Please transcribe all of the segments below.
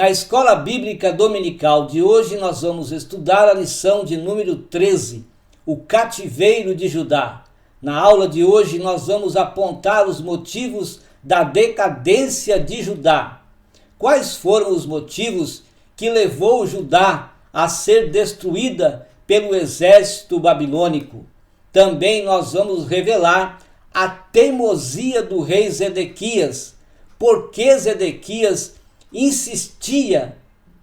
Na Escola Bíblica Dominical de hoje nós vamos estudar a lição de número 13, o cativeiro de Judá. Na aula de hoje nós vamos apontar os motivos da decadência de Judá. Quais foram os motivos que levou Judá a ser destruída pelo exército babilônico? Também nós vamos revelar a teimosia do rei Zedequias. Por que Zedequias insistia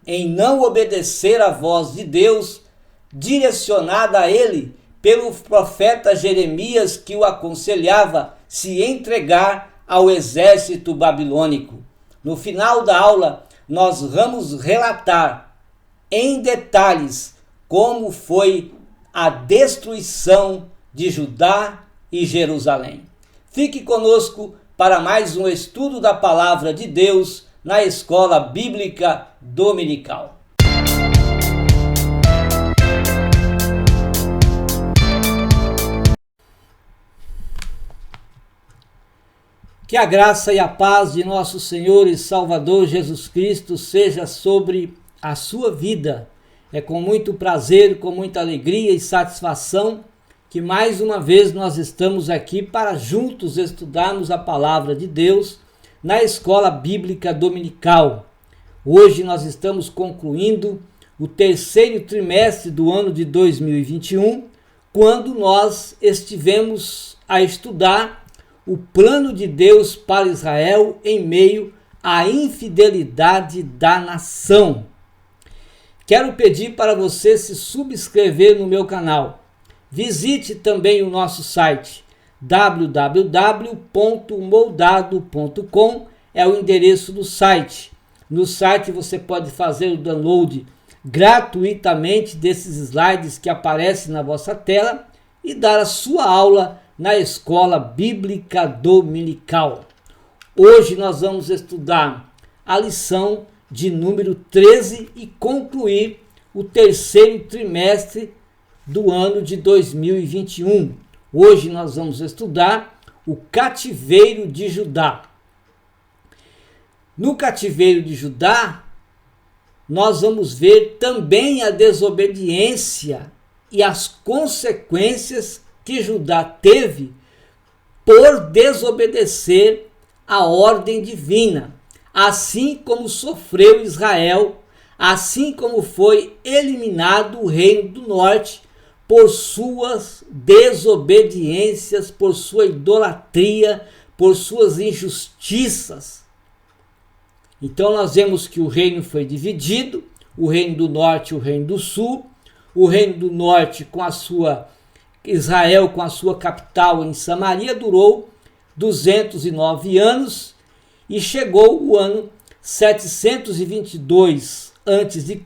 em não obedecer à voz de Deus, direcionada a ele pelo profeta Jeremias, que o aconselhava se entregar ao exército babilônico. No final da aula, nós vamos relatar em detalhes como foi a destruição de Judá e Jerusalém. Fique conosco para mais um estudo da Palavra de Deus na Escola Bíblica Dominical. Que a graça e a paz de nosso Senhor e Salvador Jesus Cristo seja sobre a sua vida. É com muito prazer, com muita alegria e satisfação que mais uma vez nós estamos aqui para juntos estudarmos a Palavra de Deus na Escola Bíblica Dominical. Hoje nós estamos concluindo o terceiro trimestre do ano de 2021, quando nós estivemos a estudar o plano de Deus para Israel em meio à infidelidade da nação. Quero pedir para você se subscrever no meu canal. Visite também o nosso site www.moldado.com, é o endereço do site. No site você pode fazer o download gratuitamente desses slides que aparecem na vossa tela e dar a sua aula na Escola Bíblica Dominical. Hoje nós vamos estudar a lição de número 13 e concluir o terceiro trimestre do ano de 2021. Hoje nós vamos estudar o cativeiro de Judá. No cativeiro de Judá, nós vamos ver também a desobediência e as consequências que Judá teve por desobedecer a ordem divina, assim como sofreu Israel, assim como foi eliminado o reino do norte por suas desobediências, por sua idolatria, por suas injustiças. Então nós vemos que o reino foi dividido, o reino do norte e o reino do sul. O reino do norte com a sua Israel com a sua capital em Samaria durou 209 anos e chegou o ano 722 a.C.,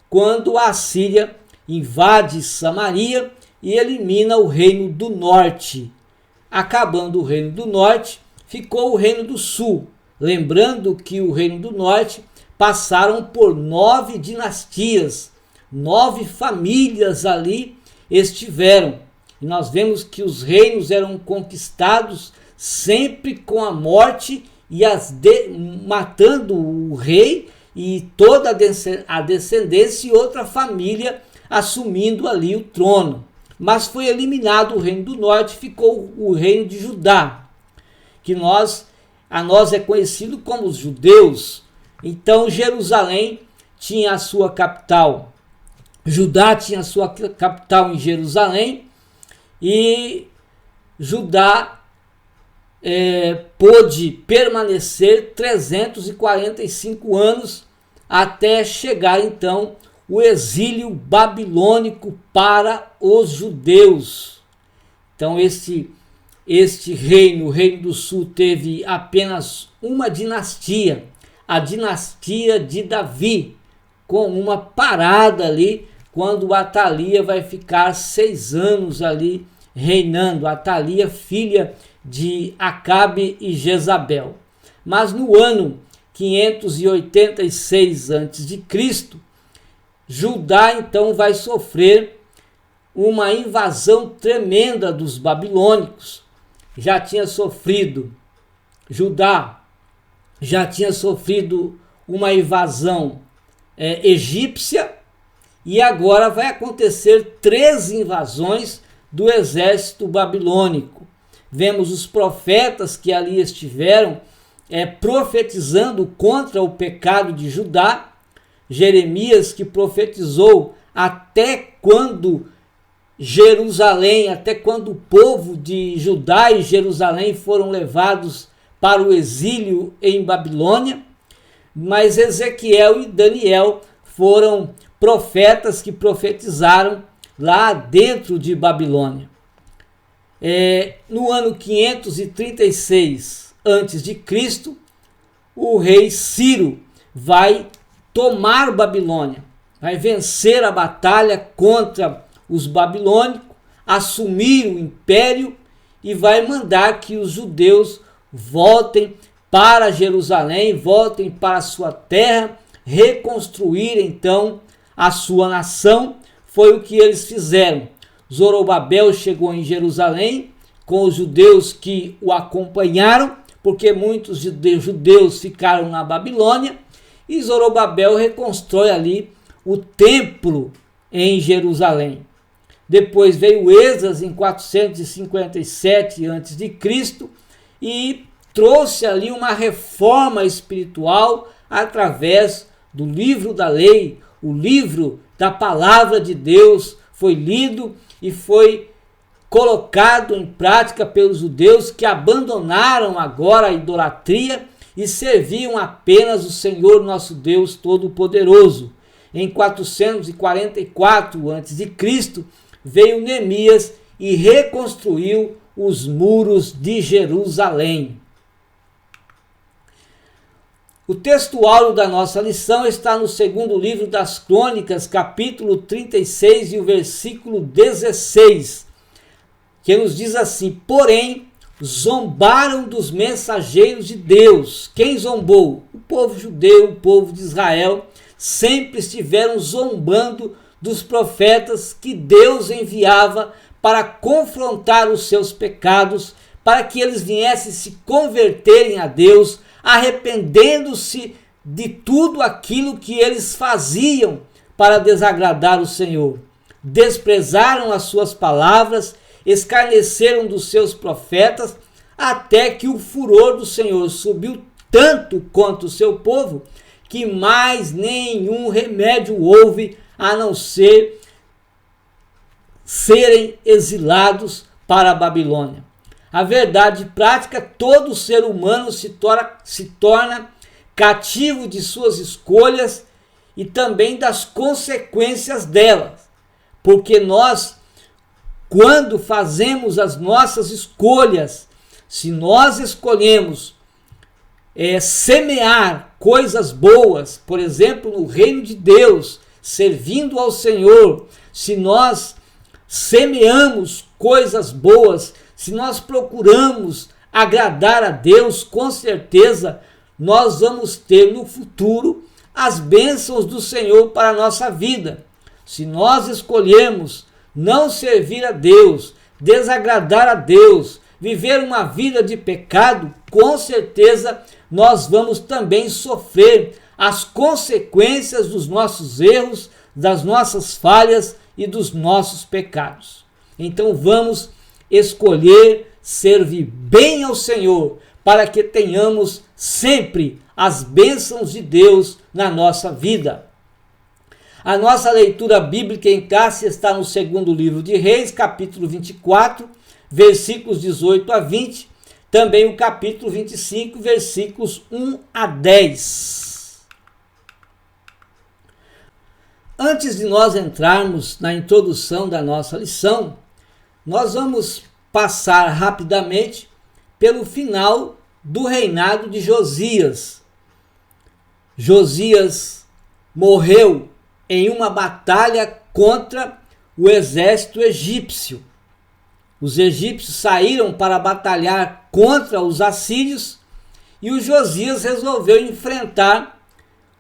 quando a Assíria invade Samaria e elimina o reino do norte. Acabando o reino do norte, ficou o reino do sul. Lembrando que o reino do norte passaram por 9 dinastias, 9 famílias ali estiveram. E nós vemos que os reinos eram conquistados sempre com a morte e matando o rei e toda a descendência e outra família assumindo ali o trono. Mas foi eliminado o reino do norte, ficou o reino de Judá, que a nós é conhecido como os judeus. Então Jerusalém tinha a sua capital, Judá tinha a sua capital em Jerusalém, e Judá pôde permanecer 345 anos até chegar então o exílio babilônico para os judeus. Então este reino, o reino do sul, teve apenas uma dinastia, a dinastia de Davi, com uma parada ali, quando Atalia vai ficar 6 anos ali reinando, Atalia, filha de Acabe e Jezabel. Mas no ano 586 a.C., Judá então vai sofrer uma invasão tremenda dos babilônicos. Judá já tinha sofrido uma invasão egípcia, e agora vai acontecer 3 invasões do exército babilônico. Vemos os profetas que ali estiveram profetizando contra o pecado de Judá. Jeremias, que profetizou até quando o povo de Judá e Jerusalém foram levados para o exílio em Babilônia. Mas Ezequiel e Daniel foram profetas que profetizaram lá dentro de Babilônia. No ano 536 a.C., o rei Ciro vai tomar Babilônia, vai vencer a batalha contra os babilônicos, assumir o império e vai mandar que os judeus voltem para Jerusalém, voltem para a sua terra, reconstruir então a sua nação. Foi o que eles fizeram. Zorobabel chegou em Jerusalém com os judeus que o acompanharam, porque muitos judeus ficaram na Babilônia, e Zorobabel reconstrói ali o templo em Jerusalém. Depois veio Esdras em 457 a.C. e trouxe ali uma reforma espiritual através do livro da lei, o livro da palavra de Deus foi lido e foi colocado em prática pelos judeus, que abandonaram agora a idolatria e serviam apenas o Senhor nosso Deus Todo-Poderoso. Em 444 a.C., veio Neemias e reconstruiu os muros de Jerusalém. O texto áureo da nossa lição está no segundo livro das Crônicas, capítulo 36 e o versículo 16, que nos diz assim: porém, zombaram dos mensageiros de Deus. Quem zombou? O povo judeu, o povo de Israel, sempre estiveram zombando dos profetas que Deus enviava para confrontar os seus pecados, para que eles viessem se converterem a Deus, arrependendo-se de tudo aquilo que eles faziam para desagradar o Senhor. Desprezaram as suas palavras, escarneceram dos seus profetas, até que o furor do Senhor subiu tanto contra o seu povo, que mais nenhum remédio houve a não ser serem exilados para a Babilônia. A verdade prática, todo ser humano se torna cativo de suas escolhas e também das consequências delas. Porque nós, quando fazemos as nossas escolhas, se nós escolhemos semear coisas boas, por exemplo, no reino de Deus, servindo ao Senhor, se nós semeamos coisas boas, se nós procuramos agradar a Deus, com certeza nós vamos ter no futuro as bênçãos do Senhor para a nossa vida. Se nós escolhermos não servir a Deus, desagradar a Deus, viver uma vida de pecado, com certeza nós vamos também sofrer as consequências dos nossos erros, das nossas falhas e dos nossos pecados. Então vamos escolher servir bem ao Senhor, para que tenhamos sempre as bênçãos de Deus na nossa vida. A nossa leitura bíblica em classe está no segundo livro de Reis, capítulo 24, versículos 18 a 20, também o capítulo 25, versículos 1 a 10. Antes de nós entrarmos na introdução da nossa lição, nós vamos passar rapidamente pelo final do reinado de Josias. Josias morreu em uma batalha contra o exército egípcio. Os egípcios saíram para batalhar contra os assírios e o Josias resolveu enfrentar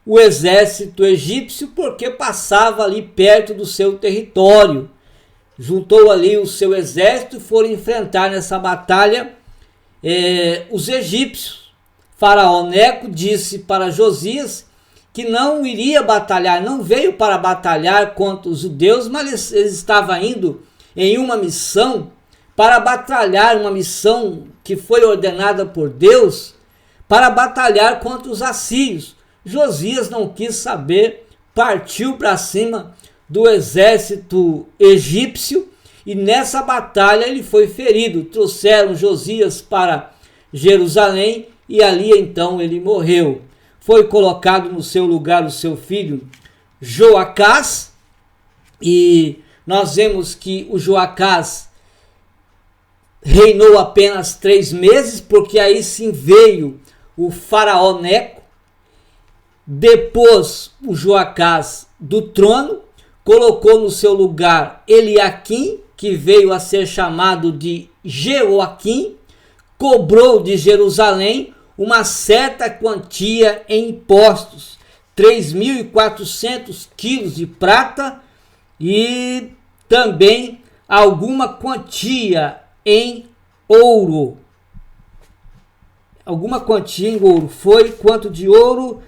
o exército egípcio porque passava ali perto do seu território. Juntou ali o seu exército e foram enfrentar nessa batalha os egípcios. Faraó Neco disse para Josias que não iria batalhar, não veio para batalhar contra os judeus, mas ele estava indo em uma missão para batalhar, uma missão que foi ordenada por Deus para batalhar contra os assírios. Josias não quis saber, partiu para cima do exército egípcio e nessa batalha ele foi ferido. Trouxeram Josias para Jerusalém e ali então ele morreu. Foi colocado no seu lugar o seu filho Joacás, e nós vemos que o Joacás reinou apenas 3 meses, porque aí sim veio o faraó Neco. Depois o Joacás do trono colocou no seu lugar Eliaquim, que veio a ser chamado de Jeoaquim, cobrou de Jerusalém uma certa quantia em impostos, 3.400 quilos de prata e também alguma quantia em ouro. Alguma quantia em ouro. Foi quanto de ouro?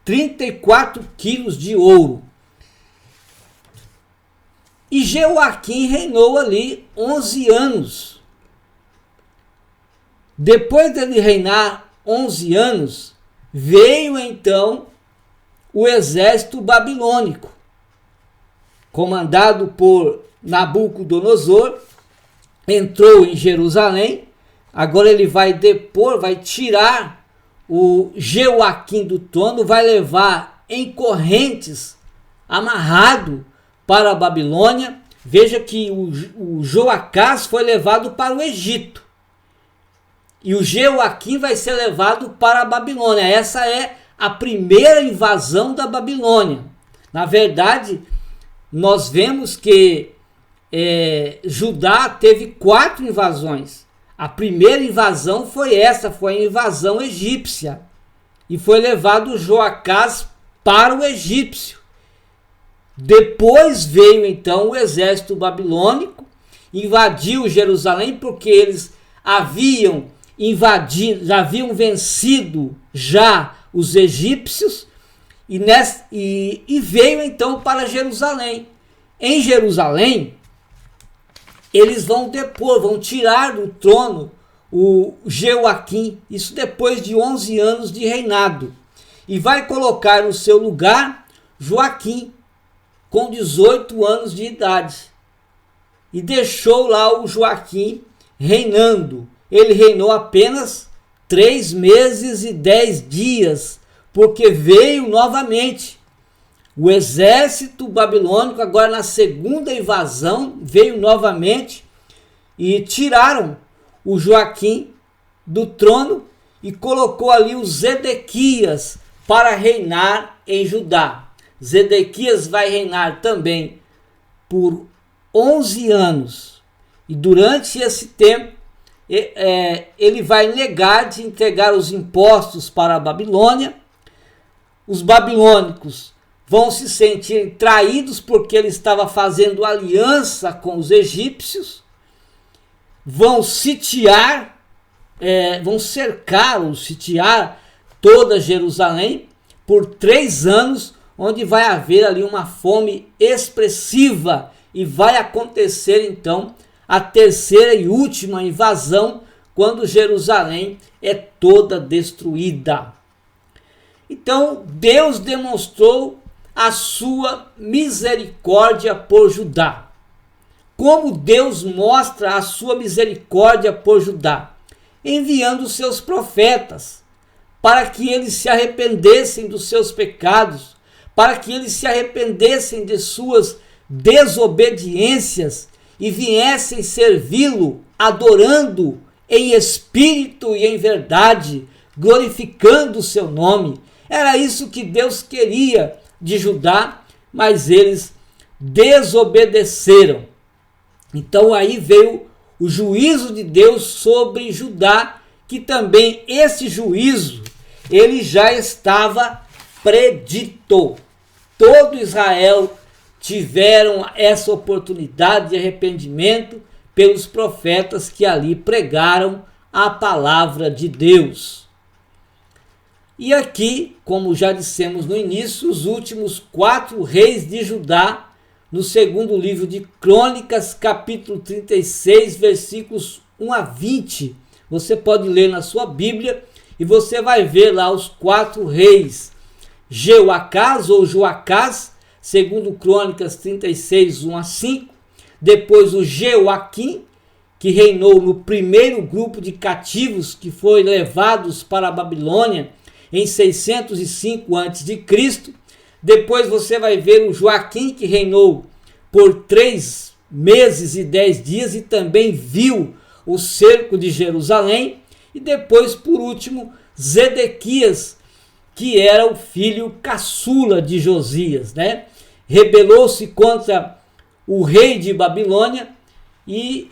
34 quilos de ouro. E Jeoaquim reinou ali 11 anos. Depois dele reinar 11 anos, veio então o exército babilônico, comandado por Nabucodonosor, entrou em Jerusalém. Agora ele vai depor, vai tirar o Jeoaquim do trono, vai levar em correntes, amarrado para a Babilônia. Veja que o Joacás foi levado para o Egito e o Jeoaquim vai ser levado para a Babilônia. Essa é a primeira invasão da Babilônia. Na verdade, nós vemos que Judá teve 4 invasões. A primeira invasão foi essa, foi a invasão egípcia. E foi levado Joacás para o egípcio. Depois veio então o exército babilônico, invadiu Jerusalém, porque eles haviam invadido, já haviam vencido já os egípcios, e veio então para Jerusalém. Em Jerusalém, eles vão depor, vão tirar do trono o Jeoaquim, isso depois de 11 anos de reinado, e vai colocar no seu lugar Joaquim, com 18 anos de idade, e deixou lá o Joaquim reinando. Ele reinou apenas 3 meses e 10 dias, porque veio novamente o exército babilônico. Agora na segunda invasão veio novamente e tiraram o Joaquim do trono e colocou ali o Zedequias para reinar em Judá. Zedequias vai reinar também por 11 anos, e durante esse tempo ele vai negar de entregar os impostos para a Babilônia. Os babilônicos vão se sentir traídos porque ele estava fazendo aliança com os egípcios, vão sitiar, vão cercar ou sitiar toda Jerusalém por 3 anos, onde vai haver ali uma fome expressiva, e vai acontecer então a terceira e última invasão, quando Jerusalém é toda destruída. Então Deus demonstrou a sua misericórdia por Judá. Como Deus mostra a sua misericórdia por Judá? Enviando os seus profetas, para que eles se arrependessem dos seus pecados, para que eles se arrependessem de suas desobediências e viessem servi-lo, adorando em espírito e em verdade, glorificando o seu nome. Era isso que Deus queria de Judá, mas eles desobedeceram. Então aí veio o juízo de Deus sobre Judá, que também esse juízo ele já estava predito. Todo Israel tiveram essa oportunidade de arrependimento pelos profetas que ali pregaram a palavra de Deus. E aqui, como já dissemos no início, os últimos 4 reis de Judá, no segundo livro de Crônicas, capítulo 36, versículos 1 a 20. Você pode ler na sua Bíblia e você vai ver lá os 4 reis. Jeoacás ou Joacás, segundo Crônicas 36, 1 a 5. Depois o Jeoaquim, que reinou no primeiro grupo de cativos que foi levados para a Babilônia em 605 a.C. Depois você vai ver o Joaquim, que reinou por 3 meses e 10 dias e também viu o cerco de Jerusalém. E depois, por último, Zedequias, que era o filho caçula de Josias, né? Rebelou-se contra o rei de Babilônia e,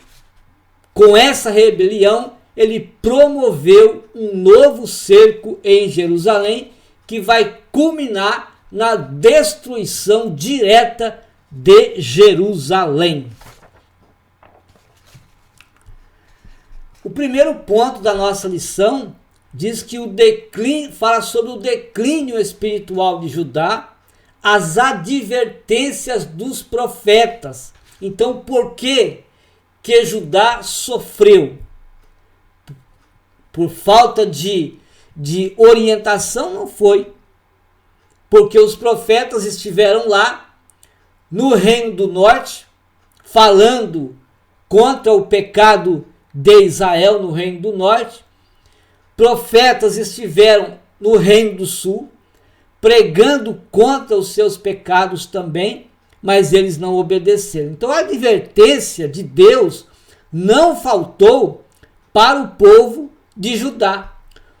com essa rebelião, ele promoveu um novo cerco em Jerusalém, que vai culminar na destruição direta de Jerusalém. O primeiro ponto da nossa lição diz que fala sobre o declínio espiritual de Judá, as advertências dos profetas. Então, por que Judá sofreu? Por falta de orientação? Não foi. Porque os profetas estiveram lá no Reino do Norte, falando contra o pecado de Israel no Reino do Norte. Profetas estiveram no Reino do Sul, pregando contra os seus pecados também, mas eles não obedeceram. Então a advertência de Deus não faltou para o povo de Judá.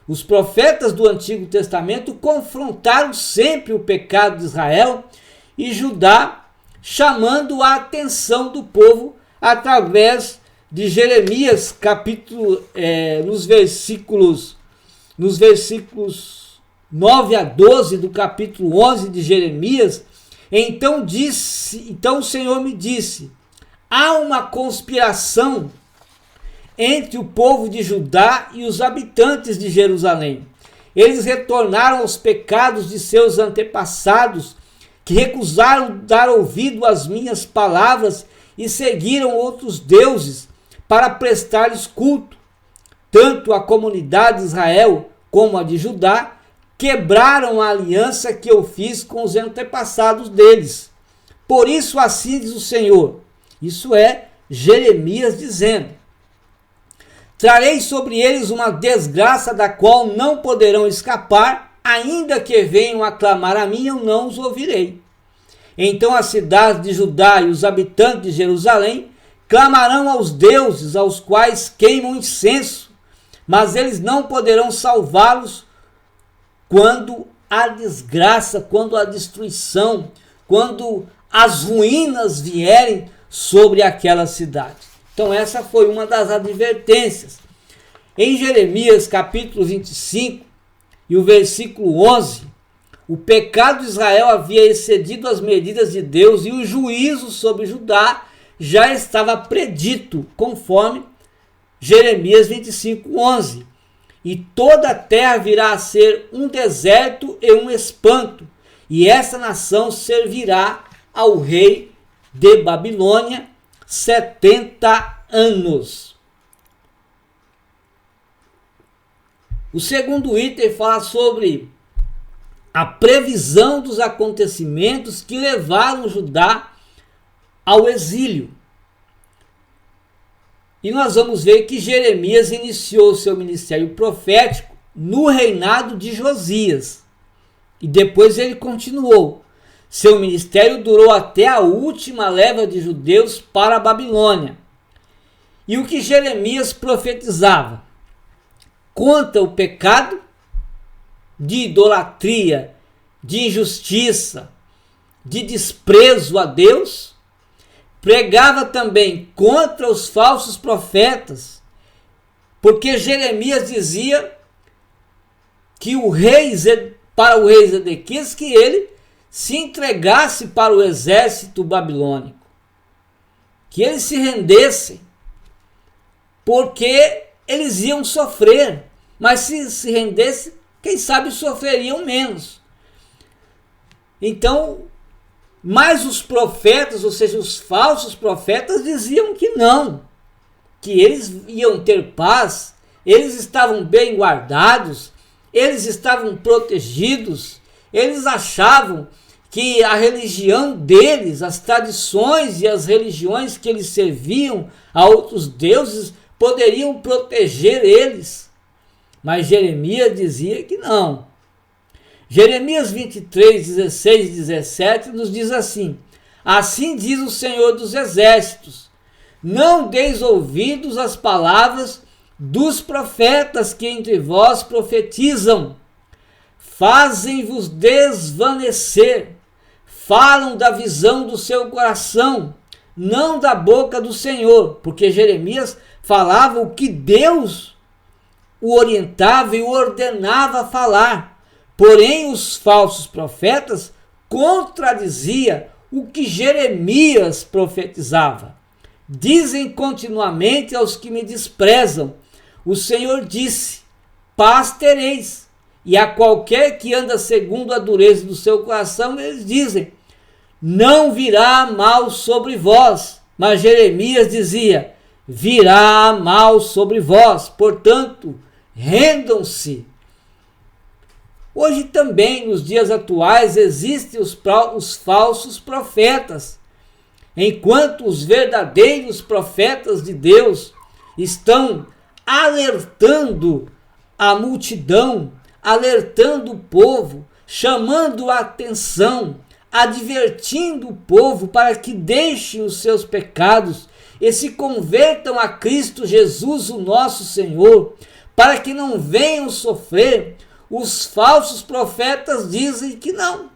Os profetas do Antigo Testamento confrontaram sempre o pecado de Israel e Judá, chamando a atenção do povo através de Jeremias, nos versículos 9 a 12 do capítulo 11 de Jeremias. Então o Senhor me disse: há uma conspiração entre o povo de Judá e os habitantes de Jerusalém. Eles retornaram aos pecados de seus antepassados, que recusaram dar ouvido às minhas palavras e seguiram outros deuses para prestar-lhes culto. Tanto a comunidade de Israel como a de Judá quebraram a aliança que eu fiz com os antepassados deles. Por isso assim diz o Senhor. Isso é Jeremias dizendo: trarei sobre eles uma desgraça da qual não poderão escapar, ainda que venham a clamar a mim, eu não os ouvirei. Então a cidade de Judá e os habitantes de Jerusalém clamarão aos deuses aos quais queimam incenso, mas eles não poderão salvá-los quando a desgraça, quando a destruição, quando as ruínas vierem sobre aquela cidade. Então essa foi uma das advertências. Em Jeremias capítulo 25 e o versículo 11, o pecado de Israel havia excedido as medidas de Deus e o juízo sobre Judá já estava predito, conforme Jeremias 25, 11. E toda a terra virá a ser um deserto e um espanto, e essa nação servirá ao rei de Babilônia 70 anos. O segundo item fala sobre a previsão dos acontecimentos que levaram Judá ao exílio. E nós vamos ver que Jeremias iniciou seu ministério profético no reinado de Josias. E depois ele continuou. Seu ministério durou até a última leva de judeus para a Babilônia. E o que Jeremias profetizava? Contra o pecado de idolatria, de injustiça, de desprezo a Deus. Pregava também contra os falsos profetas, porque Jeremias dizia que para o rei Zedequias que ele se entregasse para o exército babilônico, que eles se rendessem, porque eles iam sofrer, mas se rendesse, quem sabe sofreriam menos. Então, mas os profetas, ou seja, os falsos profetas, diziam que não, que eles iam ter paz, eles estavam bem guardados, eles estavam protegidos, eles achavam que a religião deles, as tradições e as religiões que eles serviam a outros deuses poderiam proteger eles. Mas Jeremias dizia que não. Jeremias 23, 16 e 17 nos diz assim: assim diz o Senhor dos Exércitos, não deis ouvidos às palavras dos profetas que entre vós profetizam, fazem-vos desvanecer, falam da visão do seu coração, não da boca do Senhor, porque Jeremias falava o que Deus o orientava e o ordenava falar, porém os falsos profetas contradiziam o que Jeremias profetizava. Dizem continuamente aos que me desprezam, o Senhor disse, paz tereis, e a qualquer que anda segundo a dureza do seu coração, eles dizem, não virá mal sobre vós. Mas Jeremias dizia, virá mal sobre vós, portanto, rendam-se. Hoje também, nos dias atuais, existem os falsos profetas, enquanto os verdadeiros profetas de Deus estão alertando a multidão, alertando o povo, chamando a atenção, advertindo o povo para que deixem os seus pecados e se convertam a Cristo Jesus, o nosso Senhor, para que não venham sofrer. Os falsos profetas dizem que não.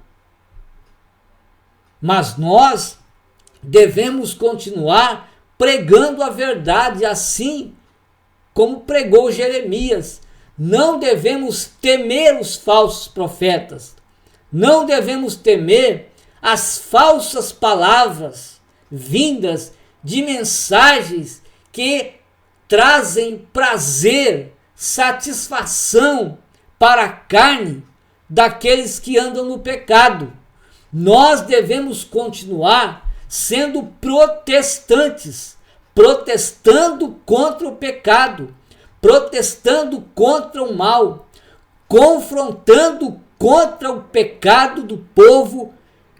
Mas nós devemos continuar pregando a verdade, assim como pregou Jeremias. Não devemos temer os falsos profetas. Não devemos temer as falsas palavras vindas de mensagens que trazem prazer, satisfação para a carne daqueles que andam no pecado. Nós devemos continuar sendo protestantes, protestando contra o pecado, protestando contra o mal, confrontando contra o pecado do povo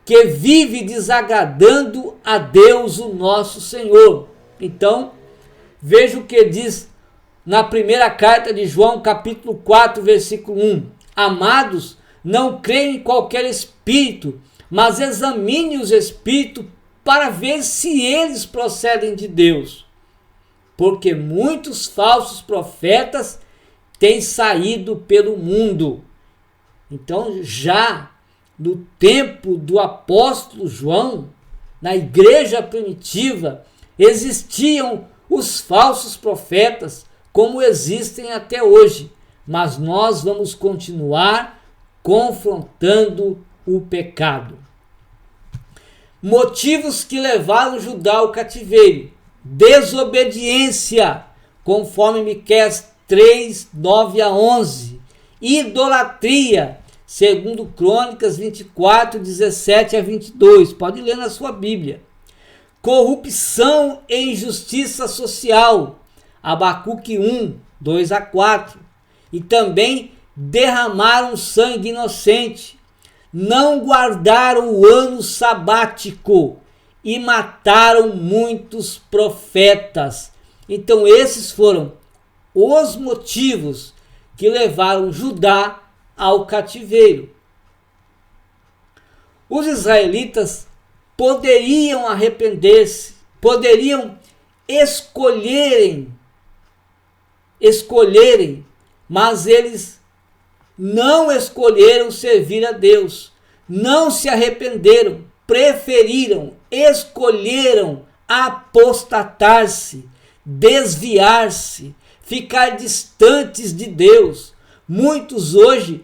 que vive desagradando a Deus, o nosso Senhor. Então, veja o que diz na primeira carta de João, capítulo 4, versículo 1. Amados, não creem em qualquer espírito, mas examine os espíritos para ver se eles procedem de Deus. Porque muitos falsos profetas têm saído pelo mundo. Então, já no tempo do apóstolo João, na igreja primitiva, existiam os falsos profetas, como existem até hoje. Mas nós vamos continuar confrontando o pecado. Motivos que levaram Judá ao cativeiro: desobediência, conforme Miqueias 3, 9 a 11. Idolatria, segundo Crônicas 24, 17 a 22. Pode ler na sua Bíblia. Corrupção e injustiça social, Abacuque 1, 2 a 4. E também derramaram sangue inocente, não guardaram o ano sabático e mataram muitos profetas. Então esses foram os motivos que levaram Judá ao cativeiro. Os israelitas poderiam arrepender-se, poderiam escolherem, mas eles não escolheram servir a Deus, não se arrependeram, preferiram, escolheram apostatar-se, desviar-se, ficar distantes de Deus. Muitos hoje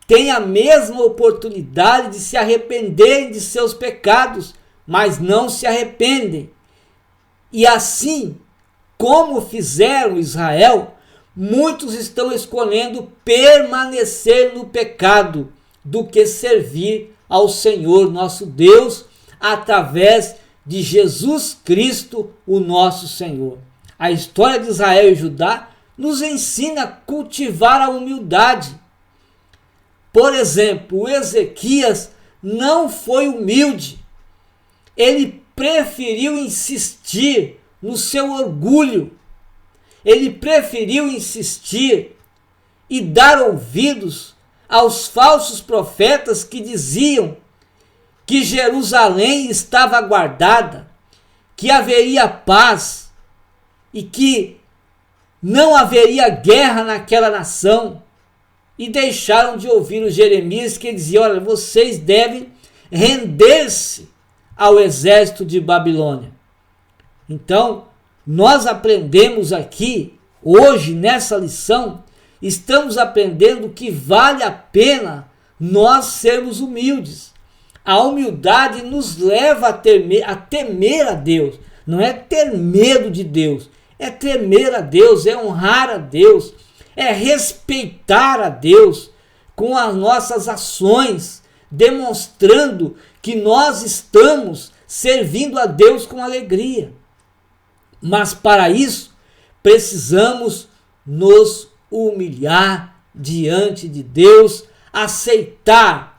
têm a mesma oportunidade de se arrependerem de seus pecados, mas não se arrependem. E assim como fizeram Israel, muitos estão escolhendo permanecer no pecado do que servir ao Senhor nosso Deus através de Jesus Cristo, o nosso Senhor. A história de Israel e Judá nos ensina a cultivar a humildade. Por exemplo, Ezequias não foi humilde. Ele preferiu insistir no seu orgulho. Ele preferiu insistir e dar ouvidos aos falsos profetas que diziam que Jerusalém estava guardada, que haveria paz e que não haveria guerra naquela nação. E deixaram de ouvir o Jeremias, que dizia: olha, vocês devem render-se ao exército de Babilônia. Então, nós aprendemos aqui, hoje, nessa lição, estamos aprendendo que vale a pena nós sermos humildes. A humildade nos leva a temer a Deus. Não é ter medo de Deus, é temer a Deus, é honrar a Deus, é respeitar a Deus com as nossas ações, demonstrando que nós estamos servindo a Deus com alegria. Mas para isso, precisamos nos humilhar diante de Deus, aceitar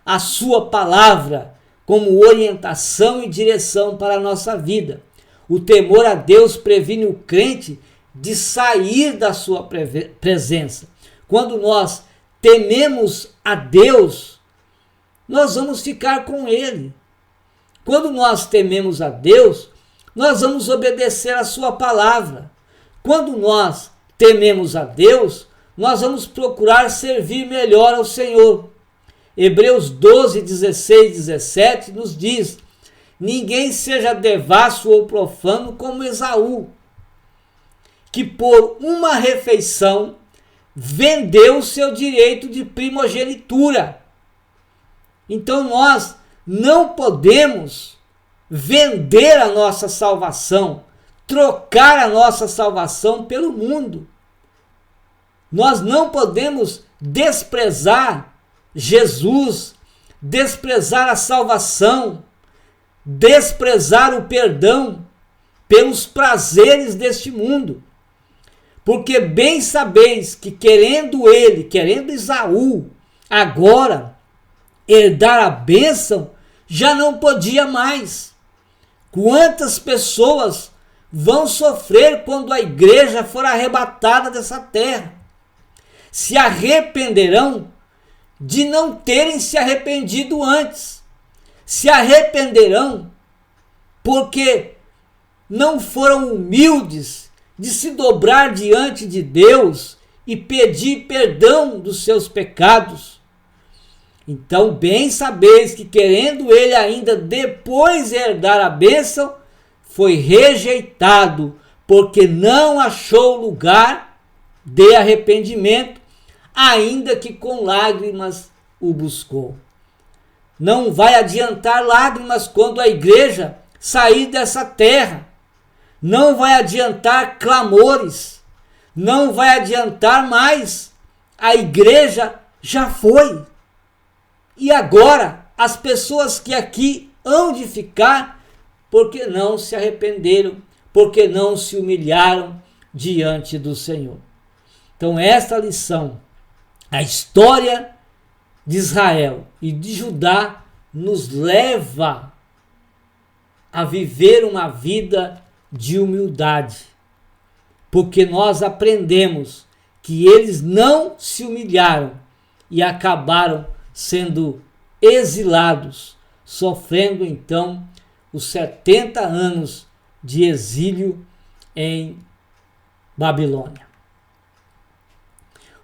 a sua palavra como orientação e direção para a nossa vida. O temor a Deus previne o crente de sair da sua presença. Quando nós tememos a Deus, nós vamos ficar com Ele. Quando nós tememos a Deus, nós vamos obedecer a sua palavra. Quando nós tememos a Deus, nós vamos procurar servir melhor ao Senhor. Hebreus 12, 16, 17 nos diz: ninguém seja devasso ou profano como Esaú, que por uma refeição vendeu o seu direito de primogenitura. Então nós não podemos vender a nossa salvação, trocar a nossa salvação pelo mundo. Nós não podemos desprezar Jesus, desprezar a salvação, desprezar o perdão pelos prazeres deste mundo. Porque bem sabeis que querendo Esaú, agora herdar a bênção, já não podia mais. Quantas pessoas vão sofrer quando a igreja for arrebatada dessa terra? Se arrependerão de não terem se arrependido antes. Se arrependerão porque não foram humildes de se dobrar diante de Deus e pedir perdão dos seus pecados. Então, bem sabeis que querendo ele ainda depois herdar a bênção, foi rejeitado, porque não achou lugar de arrependimento, ainda que com lágrimas o buscou. Não vai adiantar lágrimas quando a igreja sair dessa terra. Não vai adiantar clamores. Não vai adiantar mais. A igreja já foi. E agora, as pessoas que aqui hão de ficar, porque não se arrependeram, porque não se humilharam diante do Senhor. Então, esta lição, a história de Israel e de Judá, nos leva a viver uma vida de humildade, porque nós aprendemos que eles não se humilharam e acabaram sendo exilados, sofrendo então os 70 anos de exílio em Babilônia.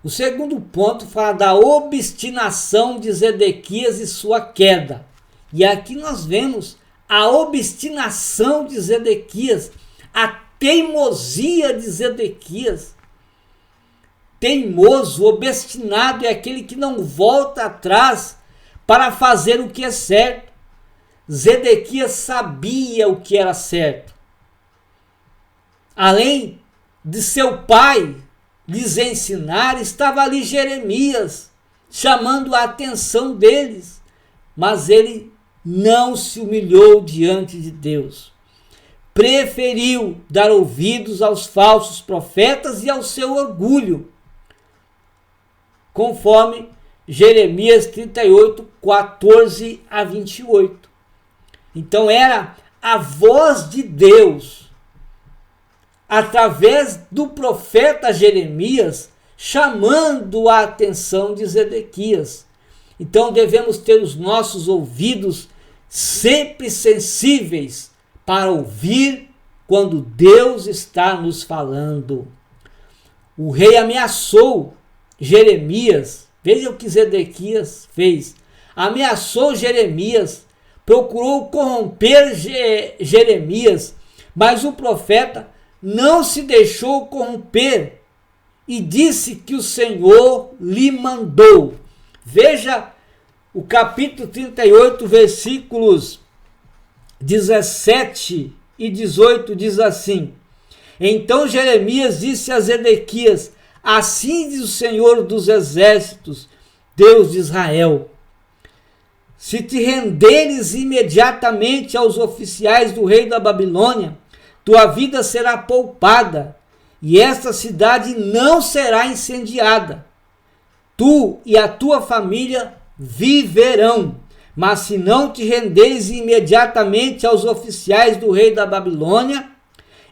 O segundo ponto fala da obstinação de Zedequias e sua queda. E aqui nós vemos a obstinação de Zedequias, a teimosia de Zedequias. Teimoso, obstinado é aquele que não volta atrás para fazer o que é certo. Zedequias sabia o que era certo. Além de seu pai lhes ensinar, estava ali Jeremias, chamando a atenção deles, mas ele não se humilhou diante de Deus. Preferiu dar ouvidos aos falsos profetas e ao seu orgulho, conforme Jeremias 38, 14 a 28. Então era a voz de Deus, através do profeta Jeremias, chamando a atenção de Zedequias. Então devemos ter os nossos ouvidos sempre sensíveis para ouvir quando Deus está nos falando. O rei ameaçou Jeremias, veja o que Zedequias fez. Ameaçou Jeremias, procurou corromper Jeremias, mas o profeta não se deixou corromper e disse que o Senhor lhe mandou. Veja o capítulo 38, versículos 17 e 18, diz assim: Então Jeremias disse a Zedequias: Assim diz o Senhor dos Exércitos, Deus de Israel: Se te renderes imediatamente aos oficiais do rei da Babilônia, tua vida será poupada, e esta cidade não será incendiada. Tu e a tua família viverão, mas se não te renderes imediatamente aos oficiais do rei da Babilônia,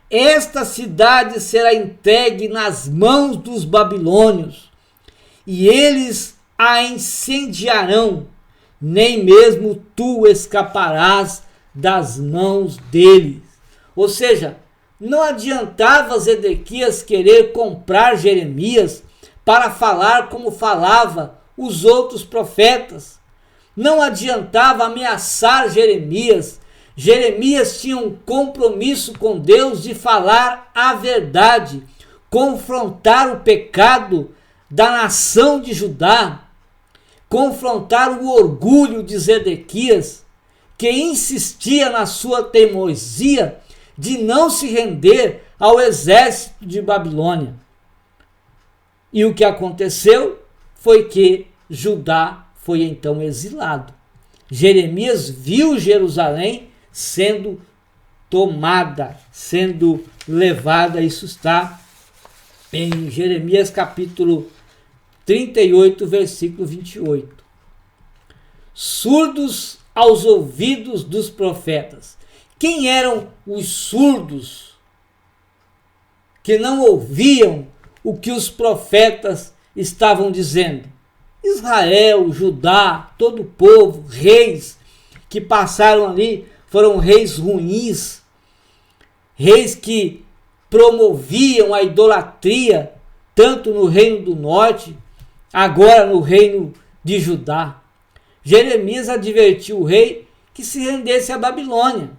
esta cidade será entregue nas mãos dos babilônios, e eles a incendiarão, nem mesmo tu escaparás das mãos deles. Ou seja, não adiantava Zedequias querer comprar Jeremias para falar como falava os outros profetas. Não adiantava ameaçar Jeremias. Jeremias tinha um compromisso com Deus de falar a verdade, confrontar o pecado da nação de Judá, confrontar o orgulho de Zedequias, que insistia na sua teimosia de não se render ao exército de Babilônia. E o que aconteceu foi que Judá foi então exilado. Jeremias viu Jerusalém sendo tomada, sendo levada. Isso está em Jeremias capítulo 38, versículo 28. Surdos aos ouvidos dos profetas. Quem eram os surdos que não ouviam o que os profetas estavam dizendo? Israel, Judá, todo o povo, reis que passaram ali, foram reis ruins, reis que promoviam a idolatria, tanto no reino do norte, agora no reino de Judá. Jeremias advertiu o rei que se rendesse à Babilônia.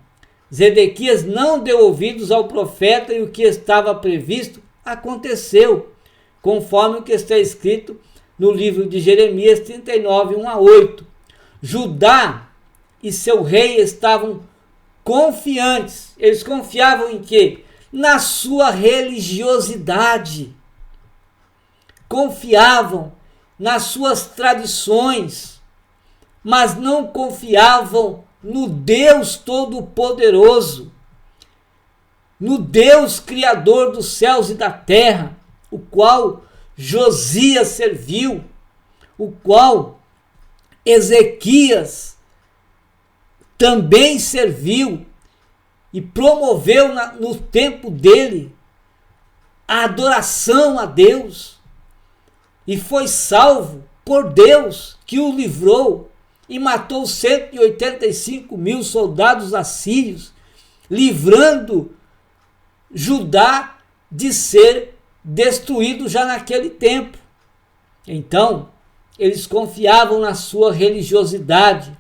Zedequias não deu ouvidos ao profeta e o que estava previsto aconteceu, conforme o que está escrito no livro de Jeremias 39, 1 a 8. Judá e seu rei estavam confiantes. Eles confiavam em quê? Na sua religiosidade. Confiavam nas suas tradições, mas não confiavam no Deus Todo-Poderoso, no Deus Criador dos céus e da terra, o qual Josias serviu, o qual Ezequias também serviu e promoveu no tempo dele a adoração a Deus, e foi salvo por Deus, que o livrou e matou 185 mil soldados assírios, livrando Judá de ser destruído já naquele tempo. Então, eles confiavam na sua religiosidade,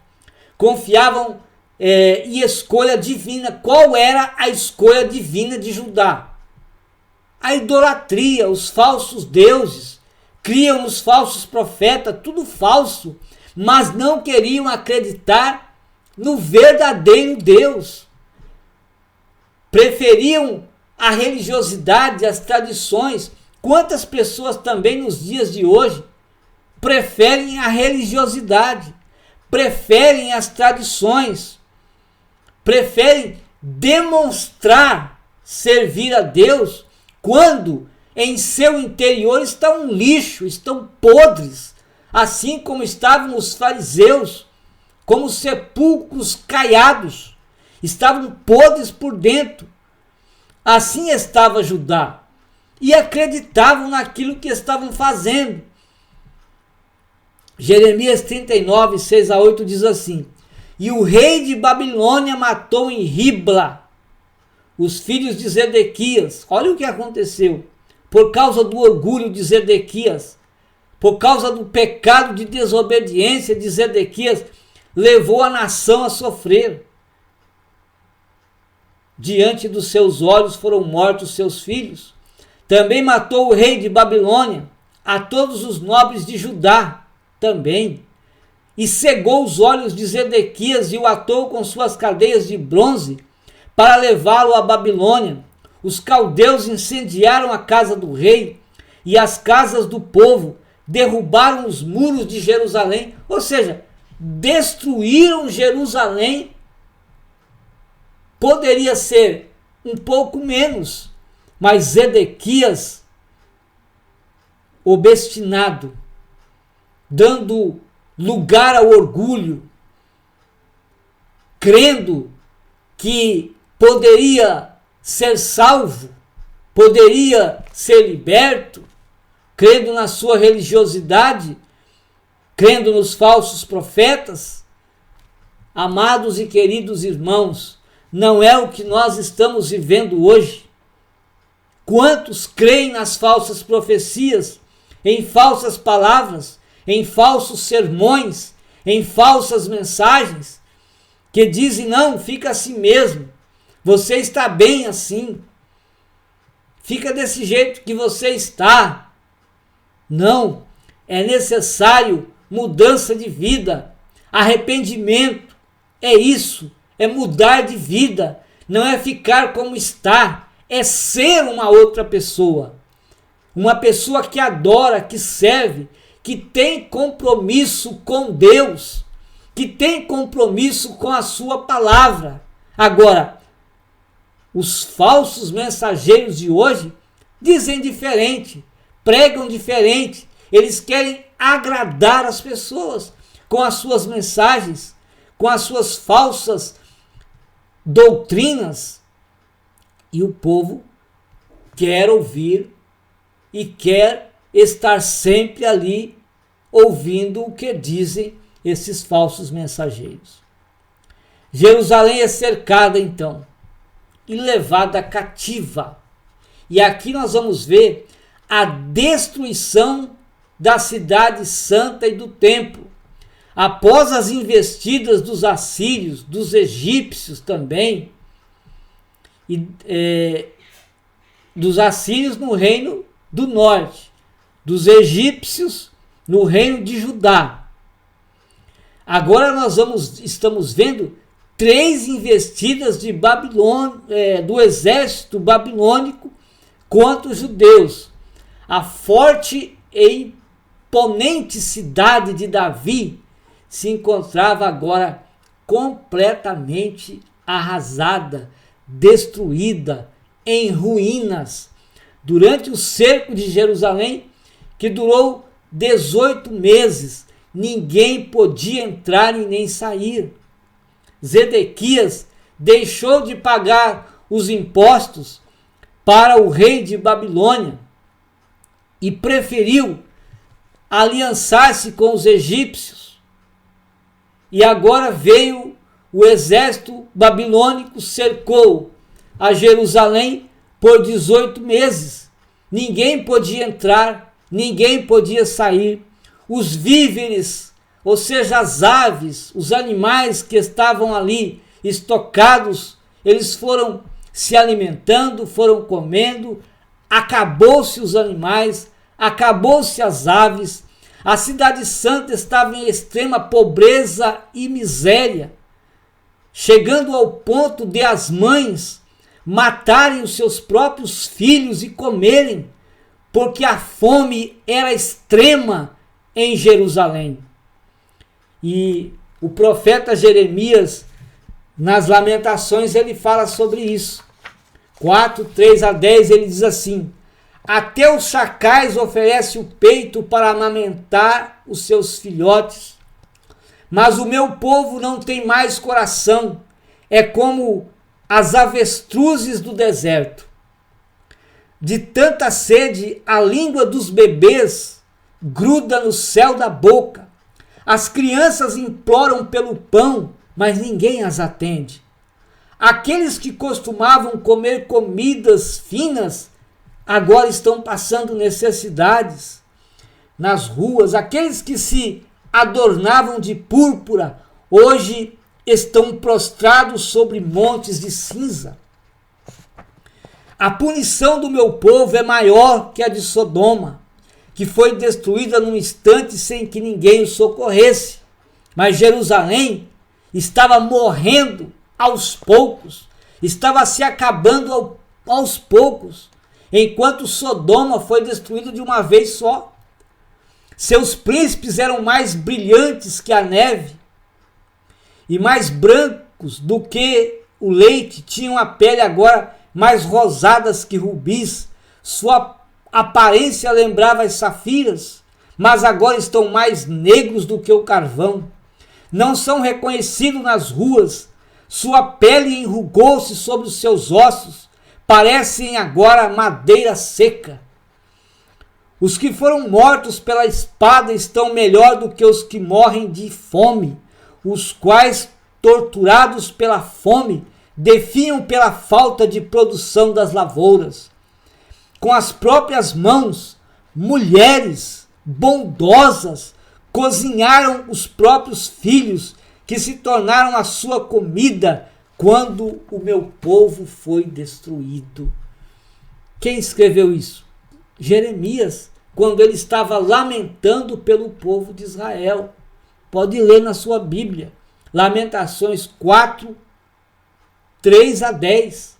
confiavam em escolha divina. Qual era a escolha divina de Judá? A idolatria, os falsos deuses, criam os falsos profetas, tudo falso, mas não queriam acreditar no verdadeiro Deus. Preferiam a religiosidade, as tradições, Quantas pessoas também nos dias de hoje preferem a religiosidade, preferem as tradições, preferem demonstrar servir a Deus, quando em seu interior está um lixo, estão podres, assim como estavam os fariseus, como sepulcros caiados, estavam podres por dentro. Assim estava Judá, e acreditavam naquilo que estavam fazendo. Jeremias 39, 6-8 diz assim: e o rei de Babilônia matou em Ribla os filhos de Zedequias. Olha o que aconteceu. Por causa do orgulho de Zedequias, por causa do pecado de desobediência de Zedequias, levou a nação a sofrer. Diante dos seus olhos foram mortos seus filhos. Também matou o rei de Babilônia a todos os nobres de Judá também. E cegou os olhos de Zedequias e o atou com suas cadeias de bronze para levá-lo à Babilônia. Os caldeus incendiaram a casa do rei e as casas do povo, derrubaram os muros de Jerusalém, ou seja, destruíram Jerusalém. Poderia ser um pouco menos, mas Zedequias, obstinado, dando lugar ao orgulho, crendo que poderia ser salvo, poderia ser liberto, crendo na sua religiosidade, crendo nos falsos profetas. Amados e queridos irmãos, não é o que nós estamos vivendo hoje. Quantos creem nas falsas profecias, em falsas palavras, em falsos sermões, em falsas mensagens, que dizem: não, fica assim mesmo, você está bem assim, fica desse jeito que você está. Não, é necessário mudança de vida, arrependimento, é isso, é mudar de vida, não é ficar como está, é ser uma outra pessoa. Uma pessoa que adora, que serve, que tem compromisso com Deus, que tem compromisso com a sua palavra. Agora, os falsos mensageiros de hoje dizem diferente, pregam diferente, eles querem agradar as pessoas com as suas mensagens, com as suas falsas doutrinas, e o povo quer ouvir e quer estar sempre ali ouvindo o que dizem esses falsos mensageiros. Jerusalém é cercada então e levada cativa. E aqui nós vamos ver a destruição da cidade santa e do templo. Após as investidas dos assírios, dos egípcios também, e dos assírios no reino do norte, dos egípcios no reino de Judá. Agora nós estamos vendo 3 investidas de Babilônia, do exército babilônico contra os judeus. A forte e imponente cidade de Davi se encontrava agora completamente arrasada, destruída, em ruínas. Durante o cerco de Jerusalém, que durou 18 meses, ninguém podia entrar e nem sair. Zedequias deixou de pagar os impostos para o rei de Babilônia e preferiu aliançar-se com os egípcios. E agora veio o exército babilônico, cercou a Jerusalém por 18 meses. Ninguém podia entrar, ninguém podia sair. Os víveres, ou seja, as aves, os animais que estavam ali estocados, eles foram se alimentando, foram comendo, acabou-se os animais, acabou-se as aves. A cidade santa estava em extrema pobreza e miséria, chegando ao ponto de as mães matarem os seus próprios filhos e comerem, porque a fome era extrema em Jerusalém. E o profeta Jeremias, nas Lamentações, ele fala sobre isso. 4, 3 a 10, ele diz assim: até os chacais oferecem o peito para amamentar os seus filhotes, mas o meu povo não tem mais coração, é como as avestruzes do deserto. De tanta sede, a língua dos bebês gruda no céu da boca. As crianças imploram pelo pão, mas ninguém as atende. Aqueles que costumavam comer comidas finas, agora estão passando necessidades nas ruas. Aqueles que se adornavam de púrpura, hoje estão prostrados sobre montes de cinza. A punição do meu povo é maior que a de Sodoma, que foi destruída num instante sem que ninguém o socorresse. Mas Jerusalém estava morrendo aos poucos, estava se acabando aos poucos, enquanto Sodoma foi destruída de uma vez só. Seus príncipes eram mais brilhantes que a neve e mais brancos do que o leite, tinham a pele agora mais rosadas que rubis, sua aparência lembrava as safiras, mas agora estão mais negros do que o carvão. Não são reconhecidos nas ruas, sua pele enrugou-se sobre os seus ossos, parecem agora madeira seca. Os que foram mortos pela espada estão melhor do que os que morrem de fome, os quais, torturados pela fome, definham pela falta de produção das lavouras. Com as próprias mãos, mulheres bondosas cozinharam os próprios filhos, que se tornaram a sua comida quando o meu povo foi destruído. Quem escreveu isso? Jeremias, quando ele estava lamentando pelo povo de Israel. Pode ler na sua Bíblia. Lamentações 4, 3 a 10.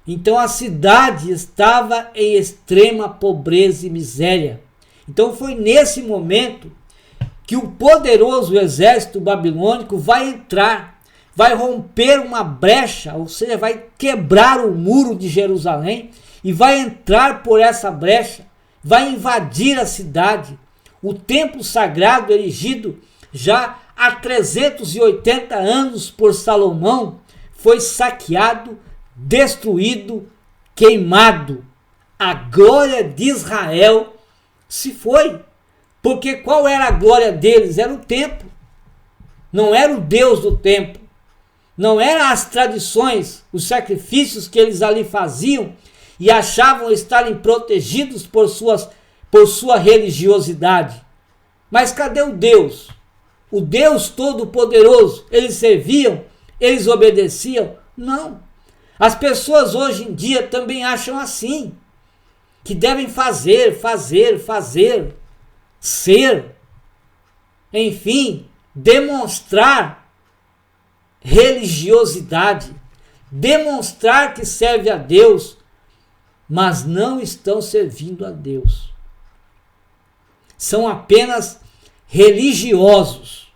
Então a cidade estava em extrema pobreza e miséria. Então foi nesse momento que o poderoso exército babilônico vai entrar, vai romper uma brecha, ou seja, vai quebrar o muro de Jerusalém e vai entrar por essa brecha, vai invadir a cidade. O templo sagrado erigido já há 380 anos por Salomão foi saqueado, destruído, queimado. A glória de Israel se foi. Porque qual era a glória deles? Era o templo. Não era o Deus do templo. Não eram as tradições, os sacrifícios que eles ali faziam e achavam estarem protegidos por sua religiosidade. Mas cadê o Deus? O Deus Todo-Poderoso? Eles serviam? Eles obedeciam? Não. As pessoas hoje em dia também acham assim, que devem fazer, ser, enfim, demonstrar religiosidade, demonstrar que serve a Deus, mas não estão servindo a Deus. São apenas religiosos,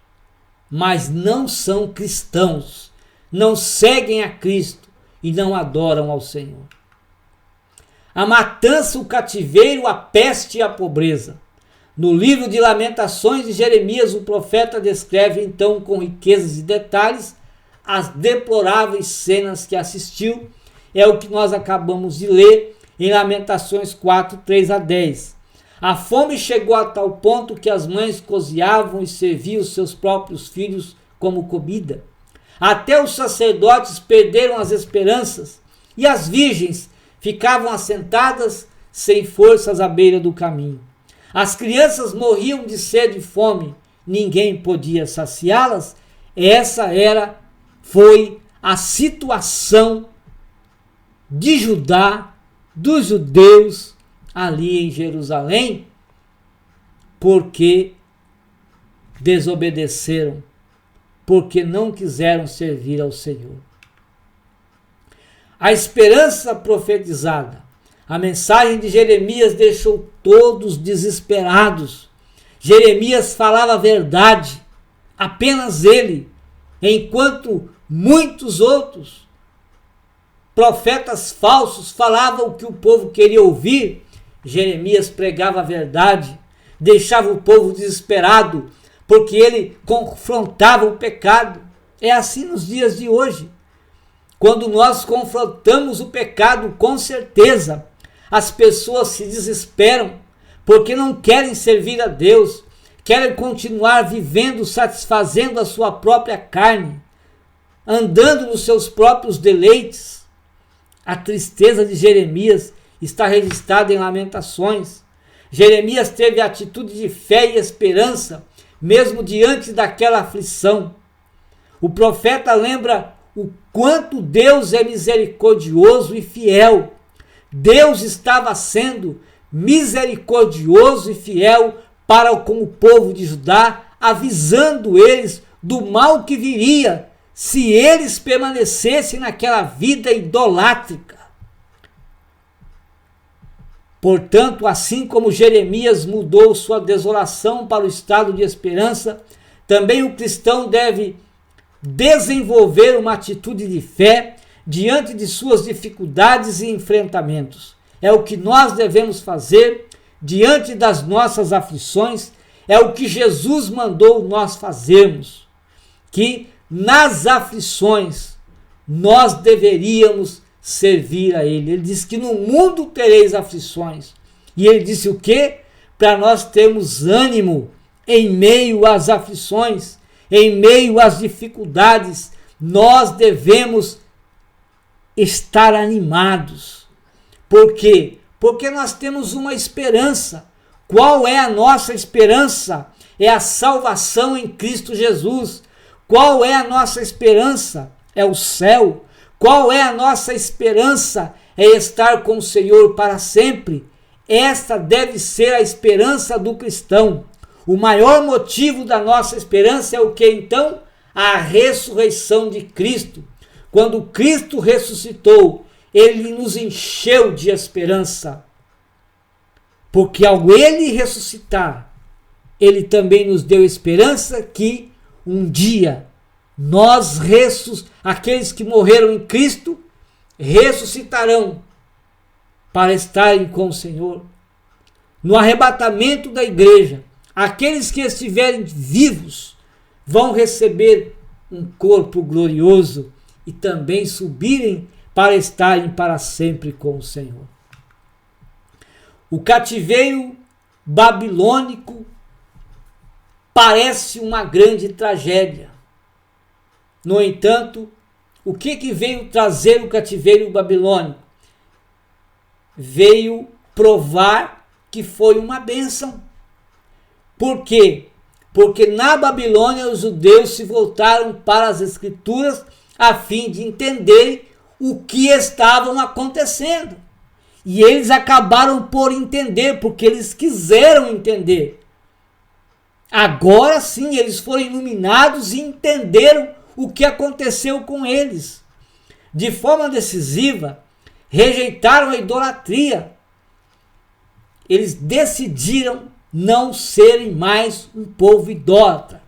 mas não são cristãos, não seguem a Cristo e não adoram ao Senhor. A matança, o cativeiro, a peste e a pobreza. No livro de Lamentações de Jeremias, o profeta descreve então com riquezas e detalhes as deploráveis cenas que assistiu. É o que nós acabamos de ler em Lamentações 4, 3 a 10. A fome chegou a tal ponto que as mães cozinhavam e serviam os seus próprios filhos como comida. Até os sacerdotes perderam as esperanças e as virgens ficavam assentadas sem forças à beira do caminho. As crianças morriam de sede e fome, ninguém podia saciá-las. Essa foi a situação de Judá, dos judeus ali em Jerusalém, porque desobedeceram, porque não quiseram servir ao Senhor. A esperança profetizada, A mensagem de Jeremias deixou todos desesperados. Jeremias falava a verdade, apenas ele, enquanto muitos outros profetas falsos falavam o que o povo queria ouvir. Jeremias pregava a verdade, deixava o povo desesperado, porque ele confrontava o pecado. É assim nos dias de hoje. Quando nós confrontamos o pecado, com certeza, as pessoas se desesperam, porque não querem servir a Deus, querem continuar vivendo, satisfazendo a sua própria carne, andando nos seus próprios deleites. A tristeza de Jeremias está registrada em Lamentações. Jeremias teve a atitude de fé e esperança, mesmo diante daquela aflição. O profeta lembra o quanto Deus é misericordioso e fiel. Deus estava sendo misericordioso e fiel para com o povo de Judá, avisando eles do mal que viria se eles permanecessem naquela vida idolátrica. Portanto, assim como Jeremias mudou sua desolação para o estado de esperança, também o cristão deve desenvolver uma atitude de fé diante de suas dificuldades e enfrentamentos. É o que nós devemos fazer diante das nossas aflições, é o que Jesus mandou nós fazermos, que nas aflições nós deveríamos servir a Ele. Ele disse que no mundo tereis aflições. E Ele disse o quê? Para nós termos ânimo em meio às aflições, em meio às dificuldades, nós devemos estar animados. Por quê? Porque nós temos uma esperança. Qual é a nossa esperança? É a salvação em Cristo Jesus. Qual é a nossa esperança? É o céu. Qual é a nossa esperança? É estar com o Senhor para sempre. Esta deve ser a esperança do cristão. O maior motivo da nossa esperança é o que então? A ressurreição de Cristo. Quando Cristo ressuscitou, Ele nos encheu de esperança. Porque ao Ele ressuscitar, Ele também nos deu esperança que um dia aqueles que morreram em Cristo, ressuscitarão para estarem com o Senhor. No arrebatamento da igreja, aqueles que estiverem vivos vão receber um corpo glorioso e também subirem para estarem para sempre com o Senhor. O cativeiro babilônico parece uma grande tragédia. No entanto, o que veio trazer o cativeiro babilônico? Veio provar que foi uma bênção. Por quê? Porque na Babilônia os judeus se voltaram para as Escrituras a fim de entender o que estavam acontecendo. E eles acabaram por entender, porque eles quiseram entender. Agora sim, eles foram iluminados e entenderam o que aconteceu com eles. De forma decisiva, rejeitaram a idolatria. Eles decidiram não serem mais um povo idólatra.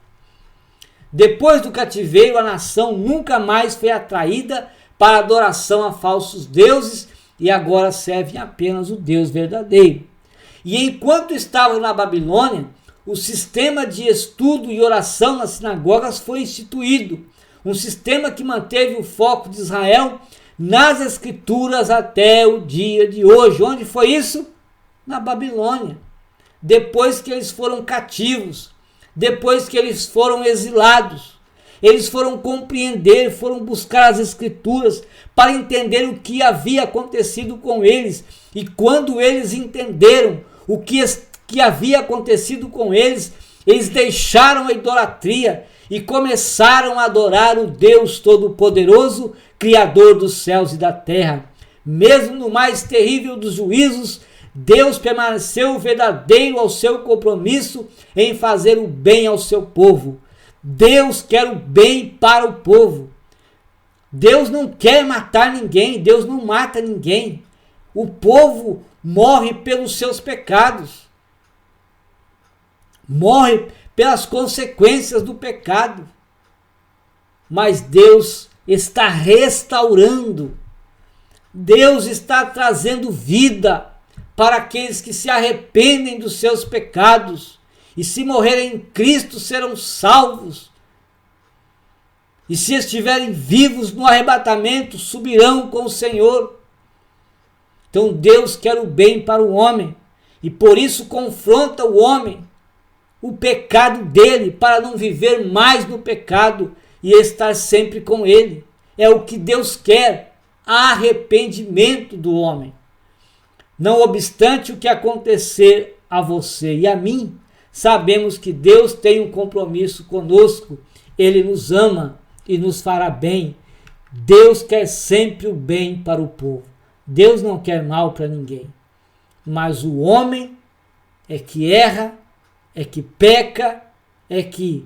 Depois do cativeiro, a nação nunca mais foi atraída para a adoração a falsos deuses e agora servem apenas o Deus verdadeiro. E enquanto estavam na Babilônia, o sistema de estudo e oração nas sinagogas foi instituído, um sistema que manteve o foco de Israel nas Escrituras até o dia de hoje. Onde foi isso? Na Babilônia. Depois que eles foram cativos, depois que eles foram exilados, eles foram compreender, foram buscar as Escrituras para entender o que havia acontecido com eles. E quando eles entenderam o que havia acontecido com eles, eles deixaram a idolatria e começaram a adorar o Deus Todo-Poderoso, Criador dos céus e da terra. Mesmo no mais terrível dos juízos, Deus permaneceu verdadeiro ao seu compromisso em fazer o bem ao seu povo. Deus quer o bem para o povo. Deus não quer matar ninguém, Deus não mata ninguém. O povo morre pelos seus pecados. Morre pelas consequências do pecado. Mas Deus está restaurando. Deus está trazendo vida para aqueles que se arrependem dos seus pecados e se morrerem em Cristo serão salvos. E se estiverem vivos no arrebatamento, subirão com o Senhor. Então Deus quer o bem para o homem e por isso confronta o homem, o pecado dele, para não viver mais no pecado e estar sempre com ele. É o que Deus quer, arrependimento do homem. Não obstante o que acontecer a você e a mim, sabemos que Deus tem um compromisso conosco. Ele nos ama e nos fará bem. Deus quer sempre o bem para o povo. Deus não quer mal para ninguém. Mas o homem é que erra, é que peca, é que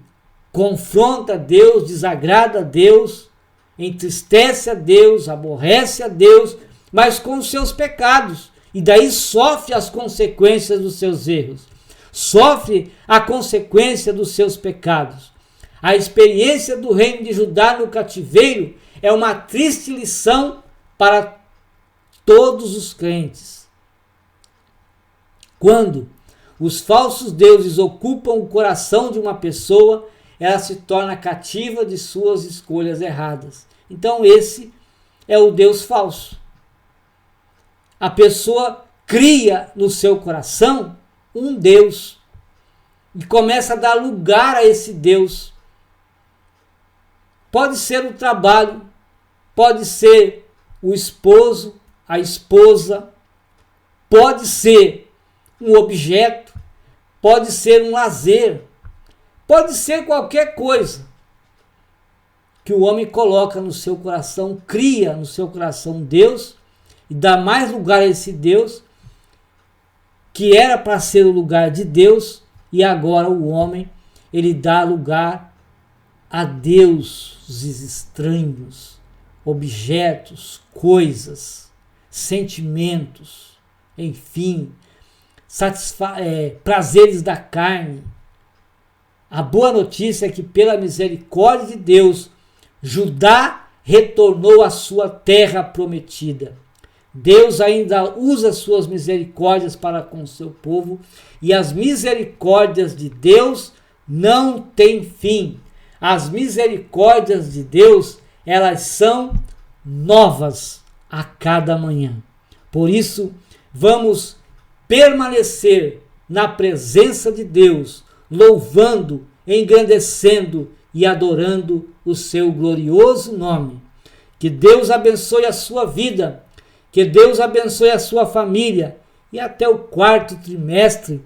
confronta Deus, desagrada a Deus, entristece a Deus, aborrece a Deus, mas com os seus pecados. E daí sofre as consequências dos seus erros. Sofre a consequência dos seus pecados. A experiência do reino de Judá no cativeiro é uma triste lição para todos os crentes. Quando os falsos deuses ocupam o coração de uma pessoa, ela se torna cativa de suas escolhas erradas. Então esse é o Deus falso. A pessoa cria no seu coração um Deus e começa a dar lugar a esse Deus. Pode ser o trabalho, pode ser o esposo, a esposa, pode ser um objeto, pode ser um lazer, pode ser qualquer coisa que o homem coloca no seu coração, cria no seu coração Deus e dá mais lugar a esse Deus que era para ser o lugar de Deus e agora o homem ele dá lugar a deuses estranhos, objetos, coisas, sentimentos, enfim, prazeres da carne. A boa notícia é que pela misericórdia de Deus, Judá retornou à sua terra prometida. Deus ainda usa suas misericórdias para com o seu povo e as misericórdias de Deus não têm fim. As misericórdias de Deus, elas são novas a cada manhã. Por isso, vamos permanecer na presença de Deus, louvando, engrandecendo e adorando o seu glorioso nome. Que Deus abençoe a sua vida, que Deus abençoe a sua família e até o quarto trimestre,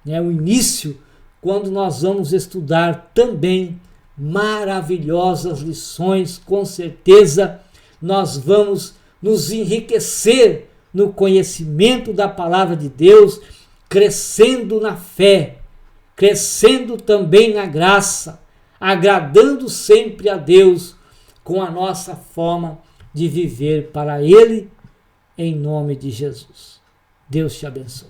o início, quando nós vamos estudar também maravilhosas lições. Com certeza nós vamos nos enriquecer no conhecimento da palavra de Deus, crescendo na fé, crescendo também na graça, agradando sempre a Deus com a nossa forma de viver para Ele, em nome de Jesus. Deus te abençoe.